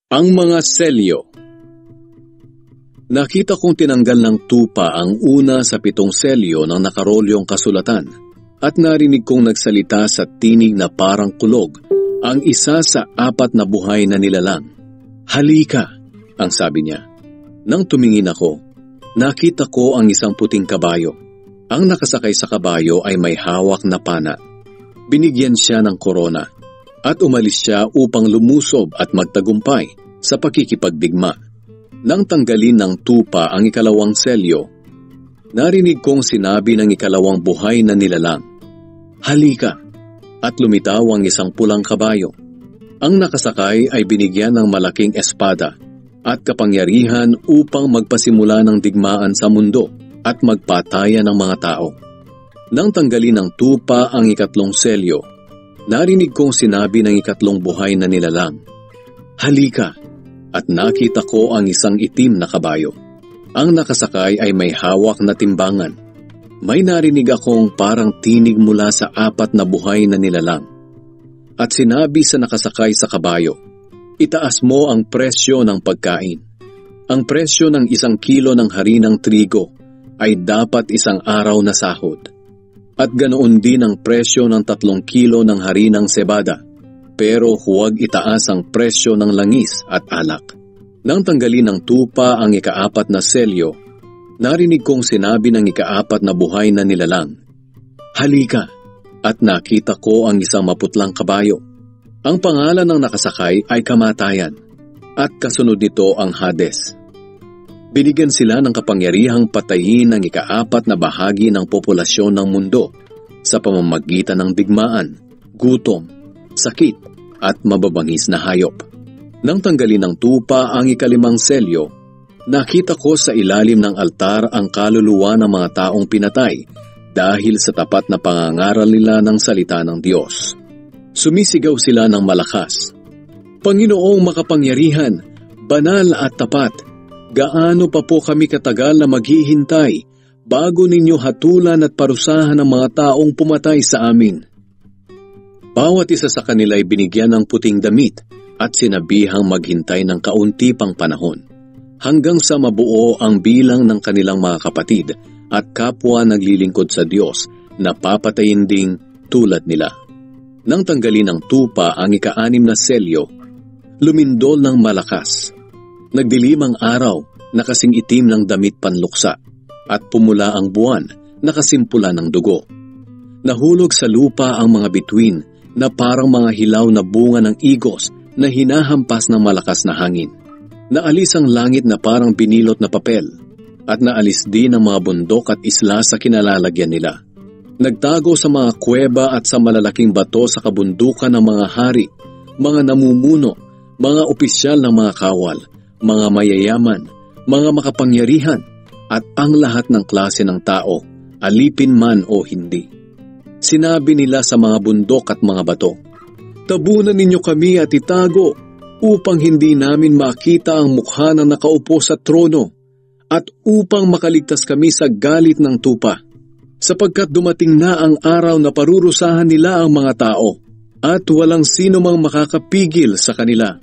Ang mga selyo. Nakita kong tinanggal ng tupa ang una sa 7 selyo ng nakarolyong kasulatan at narinig kong nagsalita sa tinig na parang kulog ang isa sa 4 na buhay na nilalang. "Halika," ang sabi niya. Nang tumingin ako, nakita ko ang isang puting kabayo. Ang nakasakay sa kabayo ay may hawak na pana. Binigyan siya ng korona at umalis siya upang lumusob at magtagumpay sa pakikipagdigma. Nang tanggalin ng tupa ang 2 selyo, narinig kong sinabi ng 2 buhay na nilalang, "Halika," at lumitaw ang isang pulang kabayo. Ang nakasakay ay binigyan ng malaking espada at kapangyarihan upang magpasimula ng digmaan sa mundo at magpatayan ng mga tao. Nang tanggalin ng tupa ang 3 selyo, narinig kong sinabi ng 3 buhay na nilalang, "Halika," at nakita ko ang isang itim na kabayo. Ang nakasakay ay may hawak na timbangan. May narinig akong parang tinig mula sa 4 na buhay na nilalang. At sinabi sa nakasakay sa kabayo, "Itaas mo ang presyo ng pagkain. Ang presyo ng 1 kilo ng harinang trigo ay dapat 1 araw na sahod. At ganoon din ang presyo ng 3 kilo ng harinang sebada. Pero huwag itaas ang presyo ng langis at alak." Nang tanggalin ng tupa ang 4 na selyo, narinig kong sinabi ng 4 na buhay na nilalang, "Halika," at nakita ko ang isang maputlang kabayo. Ang pangalan ng nakasakay ay Kamatayan, at kasunod nito ang Hades. Binigyan sila ng kapangyarihang patayin ng 4 na bahagi ng populasyon ng mundo sa pamamagitan ng digmaan, gutom, sakit, at mababangis na hayop. Nang tanggalin ng tupa ang 5 selyo, nakita ko sa ilalim ng altar ang kaluluwa ng mga taong pinatay dahil sa tapat na pangangaral nila ng salita ng Diyos. Sumisigaw sila ng malakas, "Panginoong makapangyarihan, banal at tapat, gaano pa po kami katagal na maghihintay bago ninyo hatulan at parusahan ang mga taong pumatay sa amin?" Bawat isa sa kanila ay binigyan ng puting damit at sinabihang maghintay ng kaunti pang panahon, hanggang sa mabuo ang bilang ng kanilang mga kapatid at kapwa naglilingkod sa Diyos na papatayin ding tulad nila. Nang tanggalin ng tupa ang 6 na selyo, lumindol ng malakas. Nagdilim ang araw na kasing itim ng damit panluksa at pumula ang buwan na kasimpula ng dugo. Nahulog sa lupa ang mga bituin na parang mga hilaw na bunga ng igos na hinahampas ng malakas na hangin. Naalis ang langit na parang binilot na papel at naalis din ang mga bundok at isla sa kinalalagyan nila. Nagtago sa mga kuweba at sa malalaking bato sa kabundukan ng mga hari, mga namumuno, mga opisyal ng mga kawal, mga mayayaman, mga makapangyarihan, at ang lahat ng klase ng tao, alipin man o hindi. Sinabi nila sa mga bundok at mga bato, "Tabunan ninyo kami at itago upang hindi namin makita ang mukha ng nakaupo sa trono at upang makaligtas kami sa galit ng tupa, sapagkat dumating na ang araw na parurusahan nila ang mga tao at walang sino mang makakapigil sa kanila."